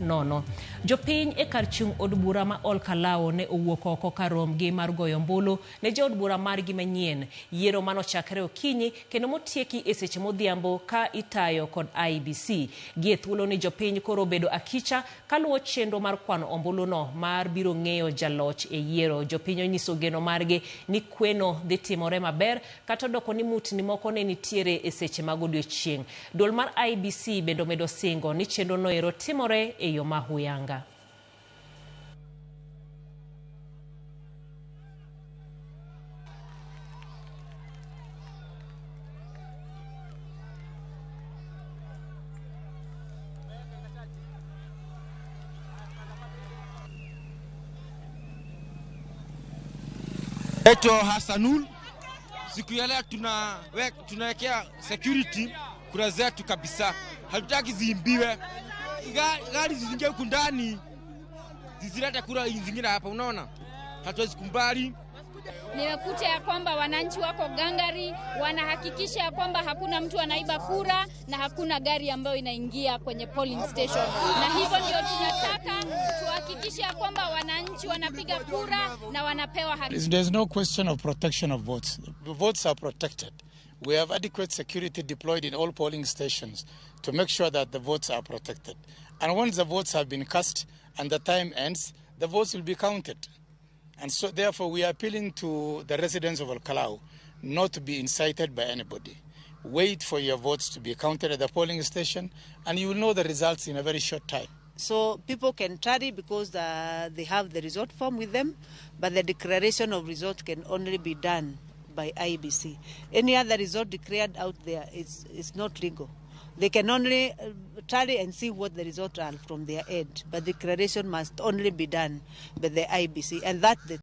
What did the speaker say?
Nono. Jopiny e kar chung od bura ma Ol Kalou ne owuok oko kar romgi mar goyo ombulu ne jo od bura margi manyien. Yiero manochakre okinyi kendo motieki e seche modhiambo ka itayo kod IEBC. Gie thuolo ni jopiny koro bedo akicha kaluwo chenro mar kwano ombulu no mar biro ng'eyo jaloch e yiero. Jopiny onyiso geno margi ni kweno dhi timore maber kata doko ni mutni moko ne nitiere e seche mag odiochieng'. Duol mar IEBC bendo medo singo ni chenro no ero timore e yo mahuyanga. Eto Hasanul, siku ya leo tunawekea security kura zetu kabisa. Hatutaki ziimbiwe. Gari zizingie huku ndani zizilete kura zingine hapa, unaona? Hatuwezi kumbali. Nimekuta ya kwamba wananchi wako gangari, wanahakikisha ya kwamba hakuna mtu anaiba kura na hakuna gari ambayo inaingia kwenye polling station. Na hivyo ndio tunataka tuhakikishe ya kwamba wananchi wanapiga kura na wanapewa haki. There's no question of protection of votes. The votes are protected. We have adequate security deployed in all polling stations to make sure that the votes are protected. And once the votes have been cast and the time ends, the votes will be counted. And so therefore we are appealing to the residents of Ol Kalou not to be incited by anybody. Wait for your votes to be counted at the polling station and you will know the results in a very short time. So people can tarry because they have the result form with them, but the declaration of result can only be done by IEBC. Any other result declared out there is not legal. They can only tally and see what the results are from their end, but declaration must only be done by the IEBC, and that the